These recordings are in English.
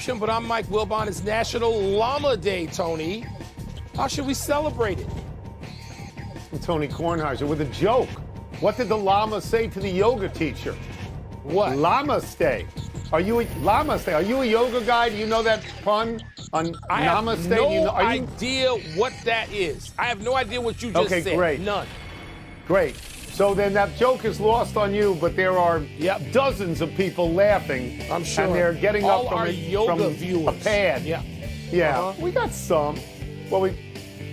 Interruption, but I'm Mike Wilbon. It's National Llama Day, Tony. How should we celebrate it? I'm Tony Cornheiser with a joke. What did the llama say to the yoga teacher? What? Namaste. Are you a Namaste? Are you a yoga guy? Do you know that pun on I Namaste? have no idea what that is. I have no idea what you just said. Okay, great. None. Great. So then that joke is lost on you, but there are dozens of people laughing. I'm sure. And they're getting all up from, our yoga viewers. A pad. Yeah. We got some. Well,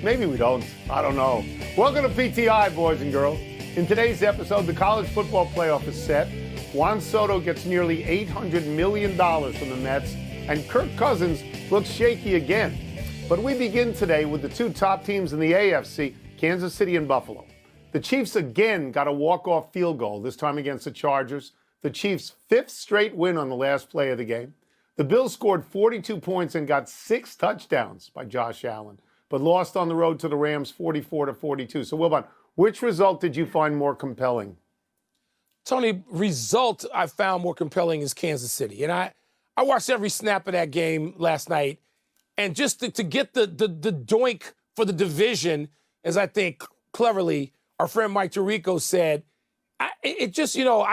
maybe we don't. I don't know. Welcome to PTI, boys and girls. In today's episode, the college football playoff is set. Juan Soto gets nearly $800 million from the Mets, and Kirk Cousins looks shaky again. But we begin today with the two top teams in the AFC, Kansas City and Buffalo. The Chiefs again got a walk-off field goal, this time against the Chargers. The Chiefs' fifth straight win on the last play of the game. The Bills scored 42 points and got 6 touchdowns by Josh Allen, but lost on the road to the Rams 44-42. So, Wilbon, which result did you find more compelling? Tony, result I found more compelling is Kansas City. And I watched every snap of that game last night. And just to get the doink for the division, as I think cleverly our friend Mike Tirico said, I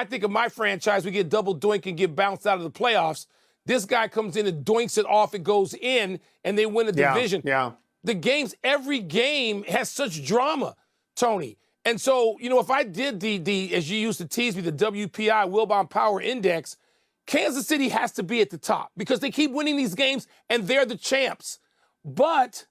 think of my franchise, we get double doink and get bounced out of the playoffs. This guy comes in and doinks it off, it goes in, and they win the division. The games, every game has such drama, Tony. And so, if I did the as you used to tease me, the WPI, Wilbon Power Index, Kansas City has to be at the top because they keep winning these games and they're the champs. But,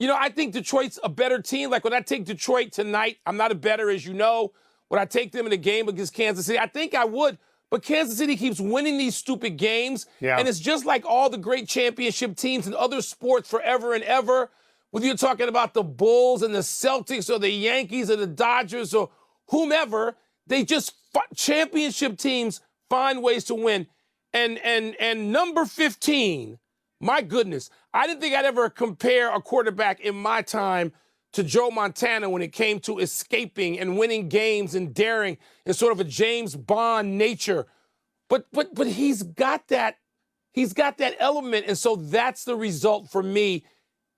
I think Detroit's a better team. Like when I take Detroit tonight, I'm not a bettor, as you know. Would I take them in a game against Kansas City? I think I would. But Kansas City keeps winning these stupid games. And it's just like all the great championship teams in other sports forever and ever. Whether you're talking about the Bulls and the Celtics or the Yankees or the Dodgers or whomever, they just championship teams find ways to win. And number 15, my goodness, I didn't think I'd ever compare a quarterback in my time to Joe Montana when it came to escaping and winning games and daring in sort of a James Bond nature. But he's got that element, and so that's the result for me.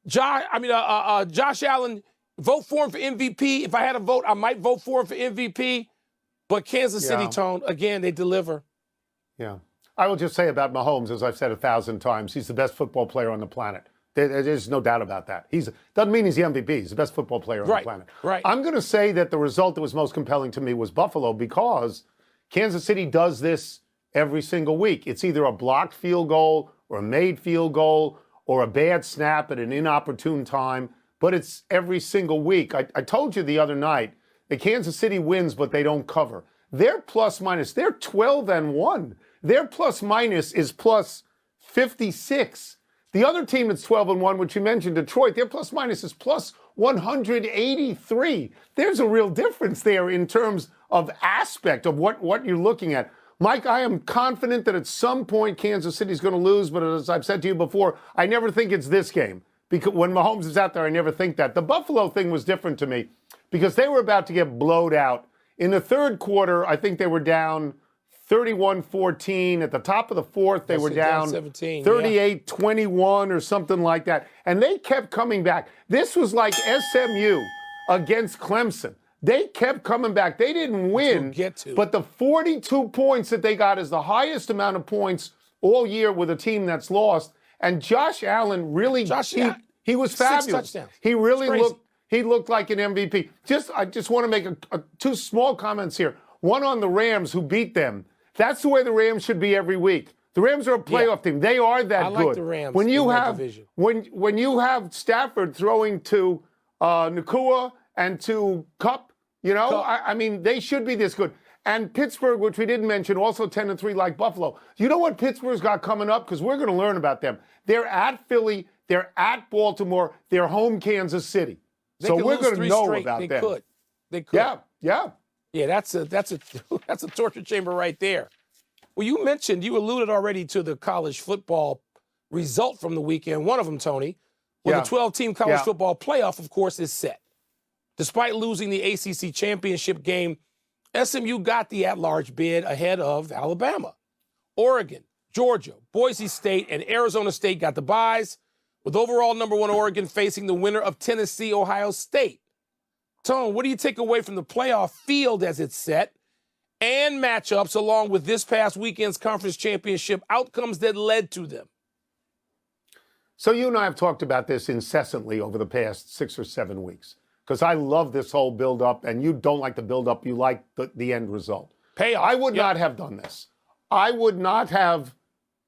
Josh Allen, vote for him for MVP. If I had a vote, I might vote for him for MVP. But Kansas City, Tone, again, they deliver. Yeah. I will just say about Mahomes, as I've said 1,000 times, he's the best football player on the planet. There's no doubt about that. Doesn't mean he's the MVP. He's the best football player on the planet. Right. I'm going to say that the result that was most compelling to me was Buffalo because Kansas City does this every single week. It's either a blocked field goal or a made field goal or a bad snap at an inopportune time, but it's every single week. I told you the other night that Kansas City wins, but they don't cover. Their plus minus, they're 12-1. Their plus minus is plus 56. The other team that's 12-1, which you mentioned, Detroit, their plus minus is plus 183. There's a real difference there in terms of aspect of what you're looking at. Mike, I am confident that at some point Kansas City's going to lose, but as I've said to you before, I never think it's this game. Because when Mahomes is out there, I never think that. The Buffalo thing was different to me because they were about to get blowed out. In the third quarter, I think they were down 31-14. At the top of the fourth, they were down 38-21 or something like that. And they kept coming back. This was like SMU against Clemson. They kept coming back. They didn't win, but the 42 points that they got is the highest amount of points all year with a team that's lost. And Josh Allen really, he was fabulous. He really looked like an MVP. I just want to make two small comments here. One on the Rams who beat them. That's the way the Rams should be every week. The Rams are a playoff team. They are that good. I like the Rams when you in have that division. When you have Stafford throwing to Nakua and to Kupp, I mean, they should be this good. And Pittsburgh, which we didn't mention, also 10-3 like Buffalo. You know what Pittsburgh's got coming up? Because we're going to learn about them. They're at Philly. They're at Baltimore. They're home Kansas City. So we're going to know about them. They could. Yeah. Yeah, that's a torture chamber right there. Well, you alluded already to the college football result from the weekend. One of them, Tony, the 12-team college football playoff, of course, is set. Despite losing the ACC championship game, SMU got the at-large bid ahead of Alabama, Oregon, Georgia, Boise State, and Arizona State got the byes, with overall #1 Oregon facing the winner of Tennessee, Ohio State. Tone, what do you take away from the playoff field as it's set and matchups along with this past weekend's conference championship outcomes that led to them? So you and I have talked about this incessantly over the past 6 or 7 weeks because I love this whole build-up, and you don't like the build-up. You like the end result. Payoff. I would not have done this. I would not have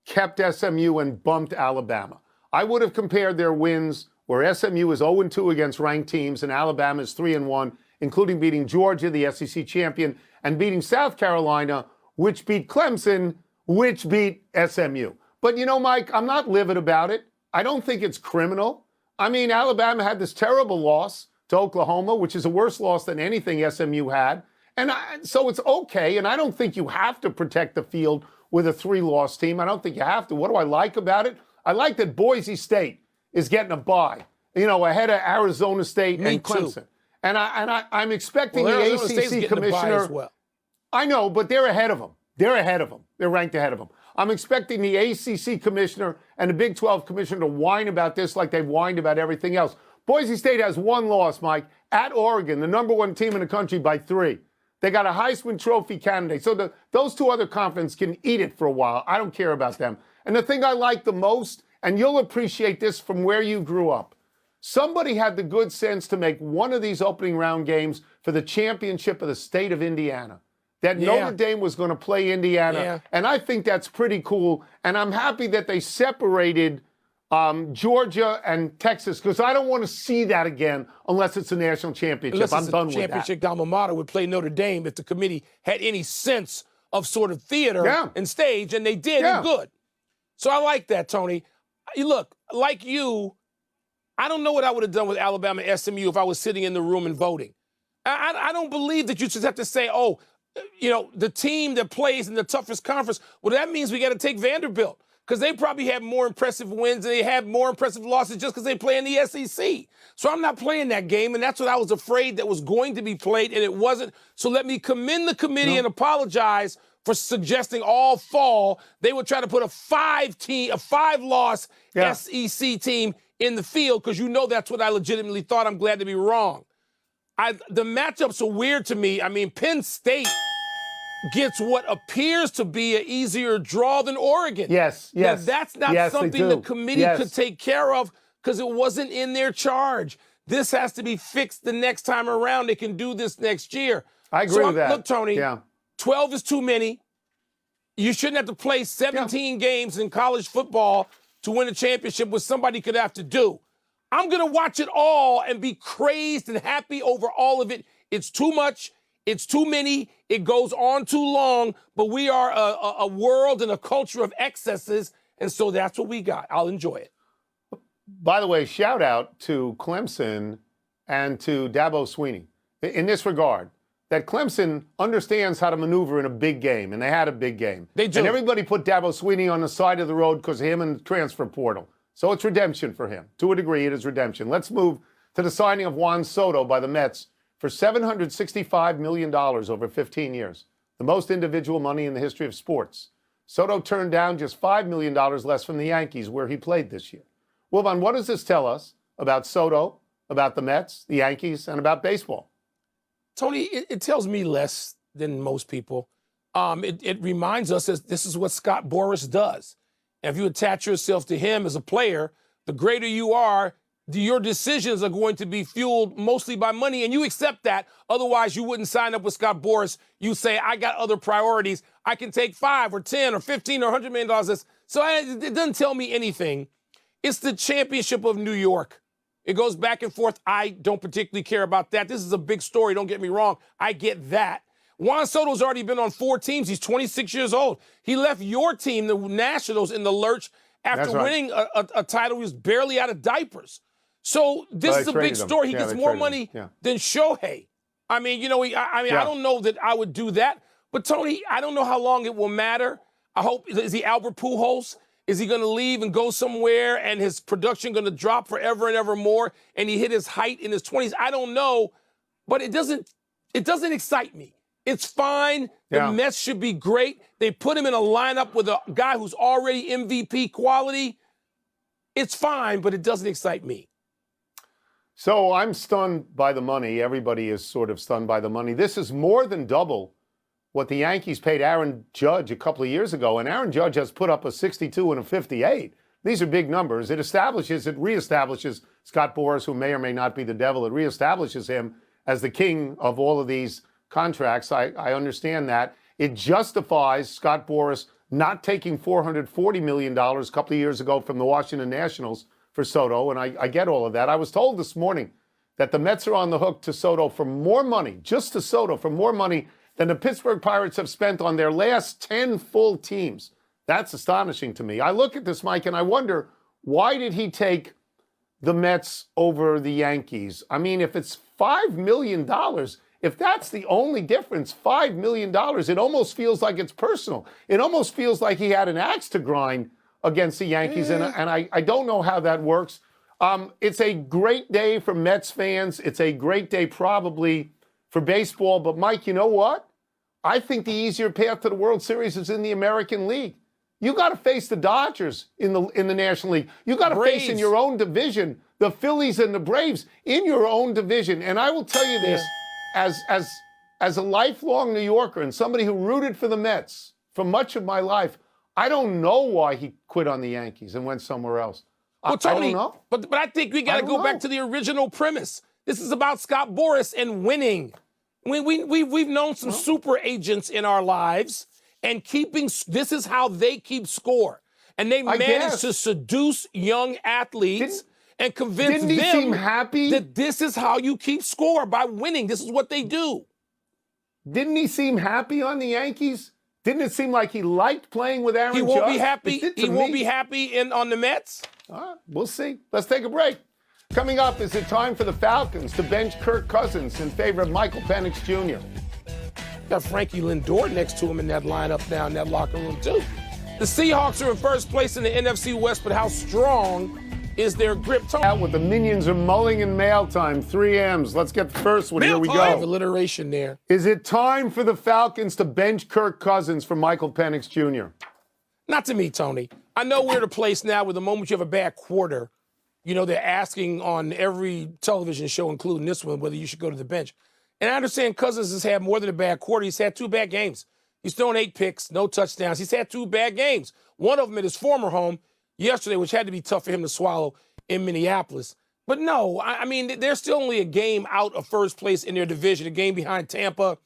kept SMU and bumped Alabama. I would have compared their wins where SMU is 0-2 against ranked teams and Alabama is 3-1, including beating Georgia, the SEC champion, and beating South Carolina, which beat Clemson, which beat SMU. But you know, Mike, I'm not livid about it. I don't think it's criminal. I mean, Alabama had this terrible loss to Oklahoma, which is a worse loss than anything SMU had. And so it's okay. And I don't think you have to protect the field with a 3-loss team. I don't think you have to. What do I like about it? I like that Boise State is getting a bye, ahead of Arizona State and Clemson. Too. And I'm expecting the ACC commissioner. As well. I know, but they're ahead of them. They're ahead of them. They're ranked ahead of them. I'm expecting the ACC commissioner and the Big 12 commissioner to whine about this like they've whined about everything else. Boise State has 1 loss, Mike, at Oregon, the #1 team in the country, by 3. They got a Heisman Trophy candidate. So those 2 other conferences can eat it for a while. I don't care about them. And the thing I like the most, and you'll appreciate this from where you grew up, somebody had the good sense to make one of these opening round games for the championship of the state of Indiana. That Notre Dame was going to play Indiana. Yeah. And I think that's pretty cool. And I'm happy that they separated Georgia and Texas, because I don't want to see that again unless it's a national championship. I'm done with that. Championship alma mater would play Notre Dame if the committee had any sense of sort of theater and stage, and they did, and good. So I like that, Tony. Look, like you, I don't know what I would have done with Alabama SMU if I was sitting in the room and voting. I don't believe that you just have to say, the team that plays in the toughest conference, well, that means we got to take Vanderbilt, because they probably have more impressive wins and they have more impressive losses just because they play in the SEC. So I'm not playing that game, and that's what I was afraid that was going to be played, and it wasn't. So let me commend the committee and apologize for suggesting all fall they would try to put a 5-loss SEC team in the field, because that's what I legitimately thought. I'm glad to be wrong. The matchups are weird to me. I mean, Penn State gets what appears to be an easier draw than Oregon. Yes. Now, that's not something the committee could take care of because it wasn't in their charge. This has to be fixed the next time around. They can do this next year. I agree with that. Look, Tony, 12 is too many. You shouldn't have to play 17 games in college football to win a championship, which somebody could have to do. I'm going to watch it all and be crazed and happy over all of it. It's too much. It's too many. It goes on too long. But we are a world and a culture of excesses, and so that's what we got. I'll enjoy it. By the way, shout out to Clemson and to Dabo Swinney in this regard, that Clemson understands how to maneuver in a big game, and they had a big game. They do. And everybody put Dabo Swinney on the side of the road because of him and the transfer portal. So it's redemption for him. To a degree, it is redemption. Let's move to the signing of Juan Soto by the Mets for $765 million over 15 years, the most individual money in the history of sports. Soto turned down just $5 million less from the Yankees, where he played this year. Wilbon, what does this tell us about Soto, about the Mets, the Yankees, and about baseball? Tony, it tells me less than most people. It reminds us that this is what Scott Boras does. And if you attach yourself to him as a player, the greater you are, your decisions are going to be fueled mostly by money, and you accept that. Otherwise, you wouldn't sign up with Scott Boras. You say, I got other priorities. I can take 5 or 10 or 15 or $100 million. So it doesn't tell me anything. It's the championship of New York. It goes back and forth. I don't particularly care about that. This is a big story. Don't get me wrong. I get that. Juan Soto's already been on 4 teams. He's 26 years old. He left your team, the Nationals, in the lurch after winning a title. He was barely out of diapers. So this is a big story. He gets more money than Shohei. I mean, I don't know that I would do that. But, Tony, I don't know how long it will matter. I hope, is he Albert Pujols? Is he going to leave and go somewhere and his production going to drop forever and ever more and he hit his height in his 20s? I don't know. But it doesn't excite me. It's fine. The Mets should be great. They put him in a lineup with a guy who's already MVP quality. It's fine, but it doesn't excite me. So I'm stunned by the money. Everybody is sort of stunned by the money. This is more than double what the Yankees paid Aaron Judge a couple of years ago. And Aaron Judge has put up a 62 and a 58. These are big numbers. It reestablishes Scott Boras, who may or may not be the devil. It reestablishes him as the king of all of these contracts. I understand that. It justifies Scott Boras not taking $440 million a couple of years ago from the Washington Nationals for Soto, and I get all of that. I was told this morning that the Mets are on the hook to Soto for more money, just to Soto, for more money than the Pittsburgh Pirates have spent on their last 10 full teams. That's astonishing to me. I look at this, Mike, and I wonder, why did he take the Mets over the Yankees? I mean, if it's $5 million, if that's the only difference, $5 million, it almost feels like it's personal. It almost feels like he had an axe to grind against the Yankees, and I don't know how that works. It's a great day for Mets fans. It's a great day probably for baseball. But, Mike, you know what? I think the easier path to the World Series is in the American League. You got to face the Dodgers in the National League. You got to face in your own division the Phillies and the Braves in your own division. And I will tell you this, as a lifelong New Yorker and somebody who rooted for the Mets for much of my life, I don't know why he quit on the Yankees and went somewhere else. Well, Tony, I don't know. But I think we got to go back to the original premise. This is about Scott Boras and winning. We've known some super agents in our lives, and this is how they keep score. And they manage to seduce young athletes and convince them seem happy? that this is how you keep score, by winning. This is what they do. Didn't he seem happy on the Yankees? Didn't it seem like he liked playing with Aaron Judge? He won't be happy. He won't be happy on the Mets. We'll see. Let's take a break. Coming up, is it time for the Falcons to bench Kirk Cousins in favor of Michael Penix Jr.? Got Frankie Lindor next to him in that lineup now in that locker room, too. The Seahawks are in first place in the NFC West, but how strong is their grip? Out with the minions are mulling in mail time. 3 M's. Let's get the first one. Here we go. I have alliteration there. Is it time for the Falcons to bench Kirk Cousins for Michael Penix Jr.? Not to me, Tony. I know we're at a place now where the moment you have a bad quarter, they're asking on every television show, including this one, whether you should go to the bench. And I understand Cousins has had more than a bad quarter. He's had 2 bad games. He's thrown 8 picks, no touchdowns. He's had 2 bad games. One of them at his former home yesterday, which had to be tough for him to swallow in Minneapolis. But no, I mean, they're still only a game out of first place in their division, a game behind Tampa.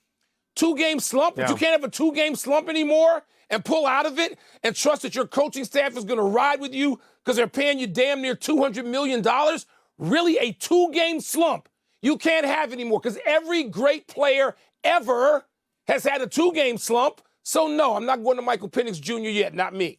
2-game slump, but you can't have a 2-game slump anymore and pull out of it and trust that your coaching staff is going to ride with you because they're paying you damn near $200 million? Really, a 2-game slump you can't have anymore because every great player ever has had a 2-game slump. So, no, I'm not going to Michael Penix Jr. yet, not me.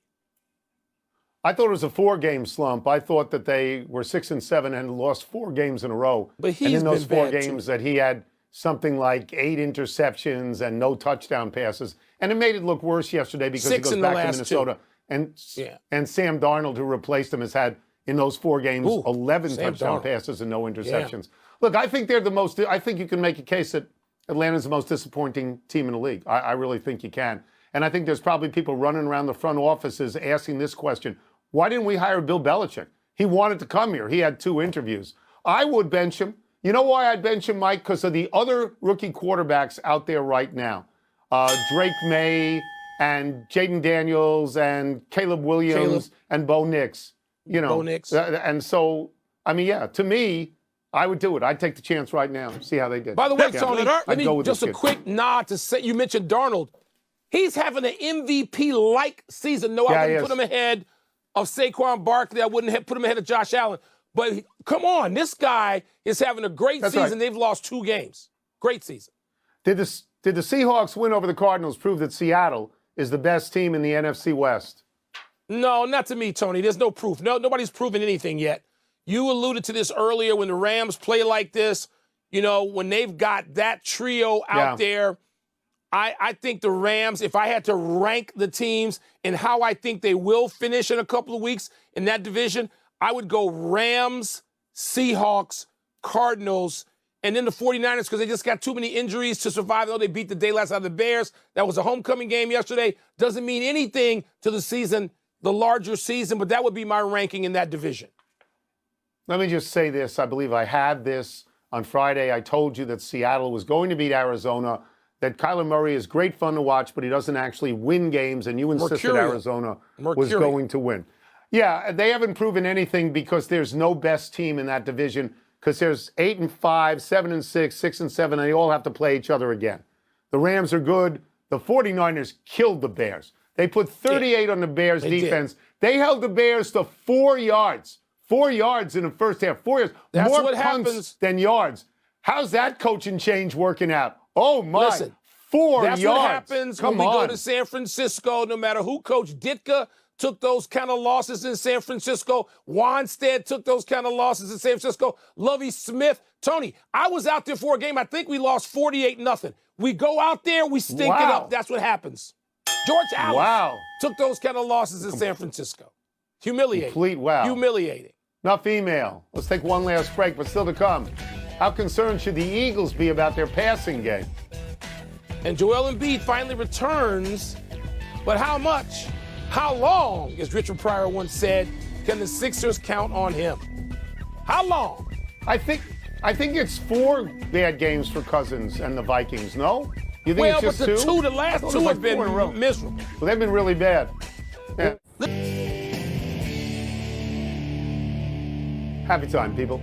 I thought it was a 4-game slump. I thought that they were 6-7 and lost 4 games in a row. But he's and in those been 4 bad games too. that he had something like 8 interceptions and no touchdown passes. And it made it look worse yesterday because he goes back to Minnesota. And Sam Darnold, who replaced him, has had, in those 4 games, 11 touchdown passes and no interceptions. Look, I think I think you can make a case that Atlanta's the most disappointing team in the league. I really think you can. And I think there's probably people running around the front offices asking this question: why didn't we hire Bill Belichick? He wanted to come here. He had 2 interviews. I would bench him. You know why I'd bench him, Mike? Because of the other rookie quarterbacks out there right now. Drake May and Jaden Daniels and Caleb Williams and Bo Nix. Bo Nix. And so, I mean, to me, I would do it. I'd take the chance right now. See how they did. By the way, Tony, let me just a quick nod to say, you mentioned Darnold. He's having an MVP-like season. No, I wouldn't put him ahead of Saquon Barkley. I wouldn't put him ahead of Josh Allen. But come on, this guy is having a great season. Right. They've lost 2 games. Great season. Did the Seahawks win over the Cardinals prove that Seattle is the best team in the NFC West? No, not to me, Tony. There's no proof. No, nobody's proven anything yet. You alluded to this earlier when the Rams play like this, when they've got that trio out there. I think the Rams, if I had to rank the teams and how I think they will finish in a couple of weeks in that division, I would go Rams, Seahawks, Cardinals, And then the 49ers, because they just got too many injuries to survive, though they beat the daylights out of the Bears. That was a homecoming game yesterday. Doesn't mean anything to the season, the larger season, but that would be my ranking in that division. Let me just say this. I believe I had this on Friday. I told you that Seattle was going to beat Arizona, that Kyler Murray is great fun to watch, but he doesn't actually win games, and you insisted Arizona was going to win. Yeah, they haven't proven anything because there's no best team in that division, because there's 8-5, 7-6, 6-7, and they all have to play each other again. The Rams are good. The 49ers killed the Bears. They put 38 on the Bears defense. They held the Bears to 4 yards. 4 yards in the first half. 4 yards. That's More what punts happens. than yards. How's that coaching change working out? Oh, my. Listen, 4 yards. That's what happens when we on. go to San Francisco, no matter who Coach Ditka took those kind of losses in San Francisco. Wanstead took those kind of losses in San Francisco. Lovie Smith. Tony, I was out there for a game. I think we lost 48-0. We go out there, we stink it up. That's what happens. George Allen took those kind of losses in San Francisco. Humiliating. Complete wow. Humiliating. Enough email. Let's take one last break, but still to come. How concerned should the Eagles be about their passing game? And Joel Embiid finally returns, but how much? How long, as Richard Pryor once said, can the Sixers count on him? How long? I think it's 4 bad games for Cousins and the Vikings, no? You think Well, it's just but the last two have been miserable. Well, they've been really bad. Yeah. Happy time, people.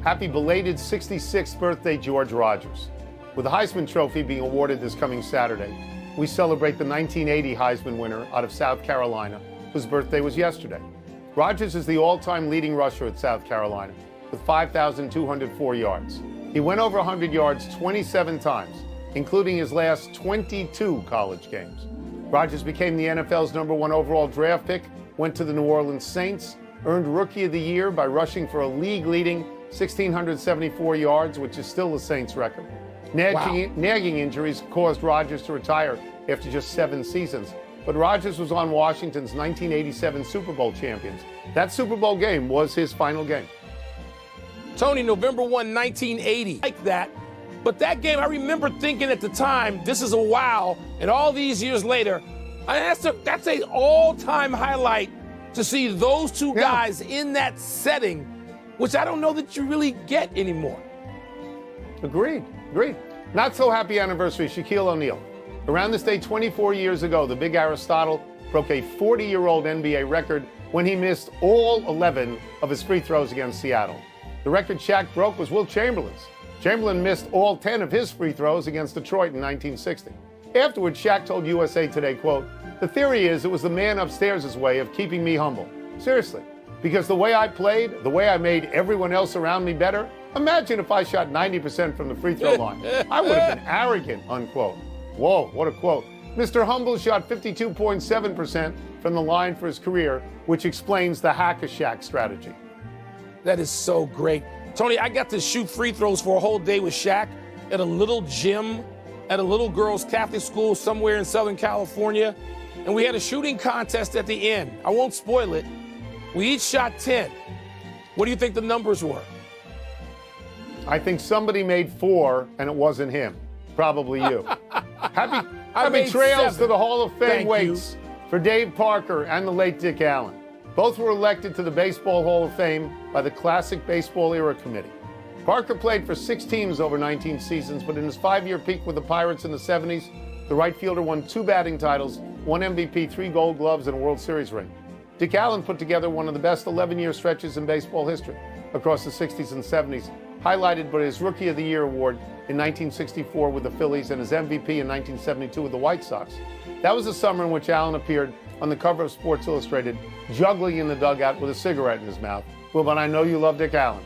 Happy belated 66th birthday, George Rogers. With the Heisman Trophy being awarded this coming Saturday, we celebrate the 1980 Heisman winner out of South Carolina, whose birthday was yesterday. Rogers is the all-time leading rusher at South Carolina with 5,204 yards. He went over 100 yards 27 times, including his last 22 college games. Rogers became the NFL's #1 overall draft pick, went to the New Orleans Saints, earned Rookie of the Year by rushing for a league-leading 1,674 yards, which is still the Saints' record. Nagging injuries caused Rogers to retire after just 7 seasons. But Rogers was on Washington's 1987 Super Bowl champions. That Super Bowl game was his final game. Tony, November 1, 1980. Like that. But that game, I remember thinking at the time, this is a wow. And all these years later, that's an all-time highlight to see those two guys in that setting, which I don't know that you really get anymore. Agreed. Not so happy anniversary, Shaquille O'Neal. Around this day 24 years ago, the big Aristotle broke a 40-year-old NBA record when he missed all 11 of his free throws against Seattle. The record Shaq broke was Wilt Chamberlain's. Chamberlain missed all 10 of his free throws against Detroit in 1960. Afterwards, Shaq told USA Today, quote, "The theory is it was the man upstairs' way of keeping me humble. Seriously, because the way I played, the way I made everyone else around me better, imagine if I shot 90% from the free throw line. I would have been arrogant," unquote. Whoa, what a quote. Mr. Humble shot 52.7% from the line for his career, which explains the hack-a-Shaq strategy. That is so great. Tony, I got to shoot free throws for a whole day with Shaq at a little gym at a little girls' Catholic school somewhere in Southern California. And we had a shooting contest at the end. I won't spoil it. We each shot 10. What do you think the numbers were? I think somebody made 4, and it wasn't him. Probably you. Happy trails 7. to the Hall of Fame Thank waits for Dave Parker and the late Dick Allen. Both were elected to the Baseball Hall of Fame by the Classic Baseball Era Committee. Parker played for 6 teams over 19 seasons, but in his 5-year peak with the Pirates in the 70s, the right fielder won 2 batting titles, 1 MVP, 3 Gold Gloves, and a World Series ring. Dick Allen put together one of the best 11-year stretches in baseball history across the 60s and 70s, highlighted by his Rookie of the Year award in 1964 with the Phillies and his MVP in 1972 with the White Sox. That was the summer in which Allen appeared on the cover of Sports Illustrated, juggling in the dugout with a cigarette in his mouth. Wilbon, I know you love Dick Allen.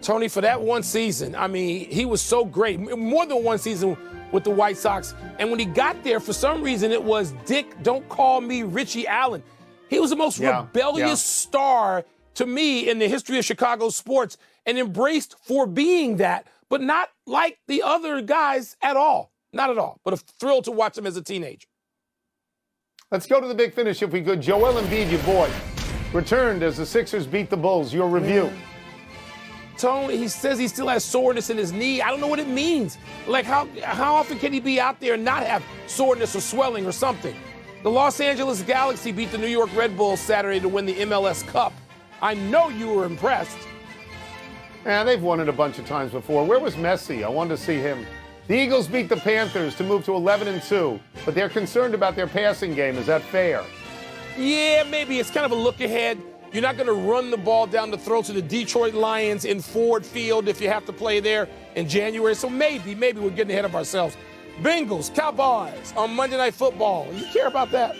Tony, for that one season, I mean, he was so great. More than one season with the White Sox. And when he got there, for some reason, it was Dick, don't call me Richie Allen. He was the most rebellious star to me in the history of Chicago sports, and embraced for being that, but not like the other guys at all. Not at all. But a thrill to watch him as a teenager. Let's go to the big finish if we could. Joel Embiid, your boy, returned as the Sixers beat the Bulls. Your review. Tone. He says he still has soreness in his knee. I don't know what it means. Like, how often can he be out there and not have soreness or swelling or something? The Los Angeles Galaxy beat the New York Red Bulls Saturday to win the MLS Cup. I know you were impressed. Yeah, they've won it a bunch of times before. Where was Messi? I wanted to see him. The Eagles beat the Panthers to move to 11-2, but they're concerned about their passing game. Is that fair? Yeah, maybe. It's kind of a look ahead. You're not going to run the ball down the throats of the Detroit Lions in Ford Field if you have to play there in January. So maybe we're getting ahead of ourselves. Bengals, Cowboys on Monday Night Football. You care about that?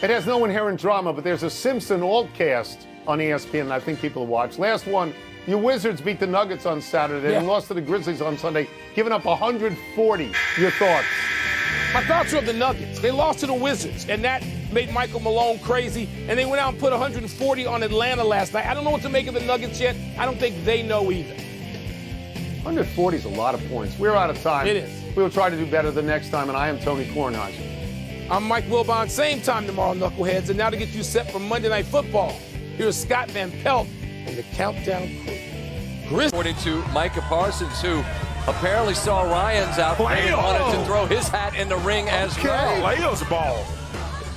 It has no inherent drama, but there's a Simpson altcast on ESPN I think people watch. Last one, your Wizards beat the Nuggets on Saturday and lost to the Grizzlies on Sunday, giving up 140. Your thoughts? My thoughts are of the Nuggets. They lost to the Wizards, and that made Michael Malone crazy, and they went out and put 140 on Atlanta last night. I don't know what to make of the Nuggets yet. I don't think they know either. 140 is a lot of points. We're out of time. It is. We'll try to do better the next time, and I am Tony Cornheiser. I'm Mike Wilbon, same time tomorrow, Knuckleheads, and now to get you set for Monday Night Football, here's Scott Van Pelt and the Countdown Crew. According to Micah Parsons, who apparently saw Ryan's out and wanted to throw his hat in the ring as well. Layers ball.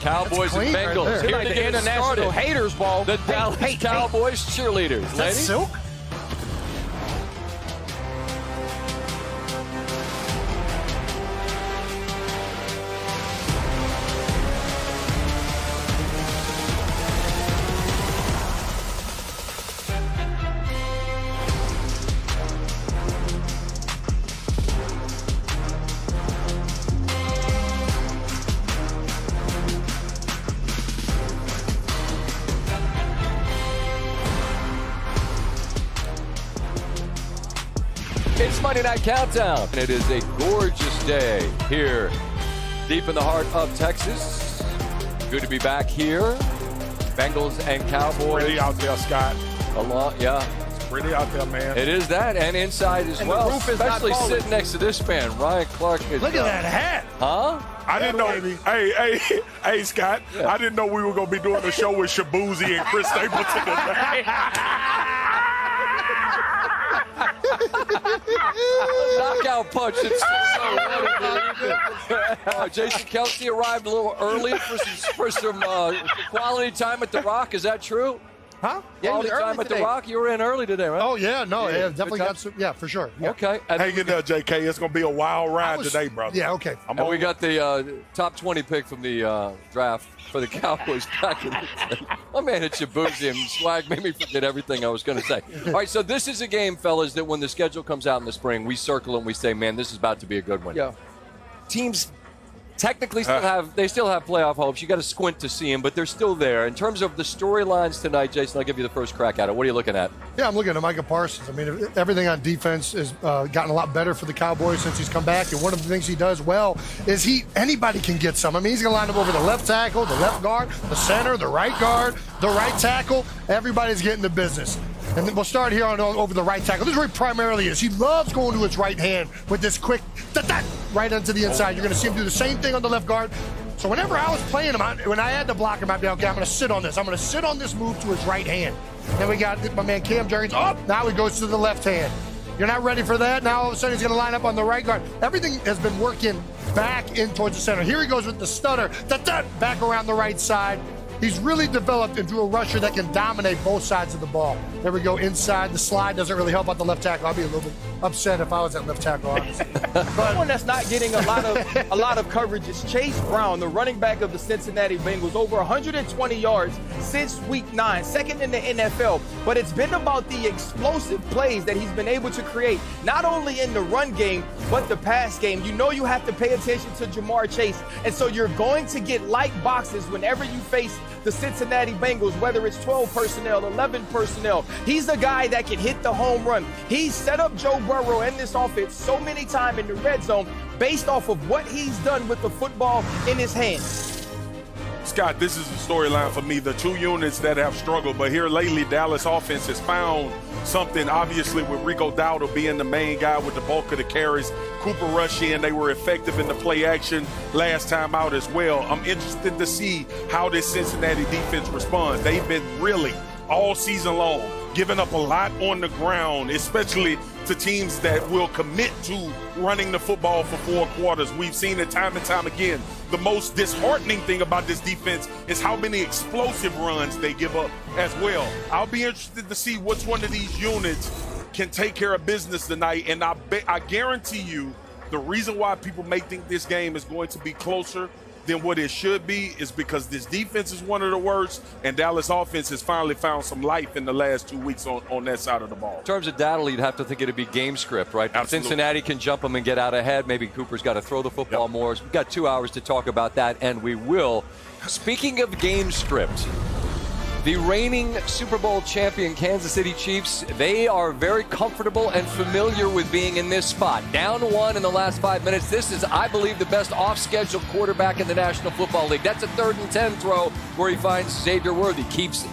Cowboys and Bengals. It's Here like to the get it international started. haters ball. The Dallas Cowboys cheerleaders. That's Ladies. silk. It's Monday Night Countdown, and it is a gorgeous day here, deep in the heart of Texas. Good to be back here. Bengals and Cowboys. Pretty out there, Scott. A lot, yeah. It's pretty out there, man. It is that, and inside as And the well, roof is not especially falling. sitting next to this man, Ryan Clark. Look at that hat. Huh? I didn't know. Hey, Scott. Yeah. I didn't know we were gonna be doing a show with Shabuzi and Chris Stapleton today. Knockout punch. It's so Jason Kelsey arrived a little early for some quality time at The Rock. Is that true? Huh? Quality he was time early at The today. Rock. You were in early today, right? Oh, yeah. No, Yeah, yeah, good definitely time. got some. Yeah, for sure. Yeah. Okay. And Hang in there, JK. It's gonna be a wild ride today, brother. Yeah, okay. And we got the top 20 pick from the draft for the Cowboys back in the day. My man had Shabuzi and swag made me forget everything I was going to say. All right, so this is a game, fellas, that when the schedule comes out in the spring, we circle and we say, man, this is about to be a good one. Yeah. Teams technically still have playoff hopes. You got to squint to see them, but they're still there. In terms of the storylines tonight, Jason, I'll give you the first crack at it. What are you looking at? Yeah, I'm looking at Micah Parsons. I mean, everything on defense has gotten a lot better for the Cowboys since he's come back. And one of the things he does well is anybody can get some. I mean, he's going to line up over the left tackle, the left guard, the center, the right guard, the right tackle. Everybody's getting the business. And then we'll start here on over the right tackle. This is where he primarily is. He loves going to his right hand with this quick right into the inside. You're going to see him do the same thing on the left guard. So whenever I was playing him, when I had to block him, I'd be, okay, I'm going to sit on this. I'm going to sit on this move to his right hand. Then we got my man Cam Jurgens. Oh, now he goes to the left hand. You're not ready for that. Now all of a sudden he's going to line up on the right guard. Everything has been working back in towards the center. Here he goes with the stutter. Back around the right side. He's really developed into a rusher that can dominate both sides of the ball. There we go inside. The slide doesn't really help out the left tackle. I'd be a little bit upset if I was at left tackle, honestly. But One that's not getting a lot of coverage is Chase Brown, the running back of the Cincinnati Bengals, over 120 yards since week 9, second in the NFL. But it's been about the explosive plays that he's been able to create, not only in the run game, but the pass game. You know you have to pay attention to Jamar Chase, and so you're going to get light boxes whenever you face the Cincinnati Bengals, whether it's 12 personnel, 11 personnel. He's a guy that can hit the home run. He's set up Joe Burrow and this offense so many times in the red zone based off of what he's done with the football in his hands. Scott, this is a storyline for me. The two units that have struggled, but here lately, Dallas offense has found something, obviously, with Rico Dowdle being the main guy with the bulk of the carries. Cooper Rush in, they were effective in the play action last time out as well. I'm interested to see how this Cincinnati defense responds. They've been really all season long, giving up a lot on the ground, especially to teams that will commit to running the football for 4 quarters. We've seen it time and time again. The most disheartening thing about this defense is how many explosive runs they give up as well. I'll be interested to see which one of these units can take care of business tonight, and I guarantee you the reason why people may think this game is going to be closer than what it should be is because this defense is one of the worst, and Dallas offense has finally found some life in the last 2 weeks on that side of the ball. In terms of data, you'd have to think it'd be game script, right? Absolutely. Cincinnati can jump them and get out ahead. Maybe Cooper's got to throw the football more. We've got 2 hours to talk about that, and we will. Speaking of game script, the reigning Super Bowl champion Kansas City Chiefs, they are very comfortable and familiar with being in this spot. Down 1 in the last 5 minutes. This is, I believe, the best off-schedule quarterback in the National Football League. That's a 3rd and 10 throw where he finds Xavier Worthy. Keeps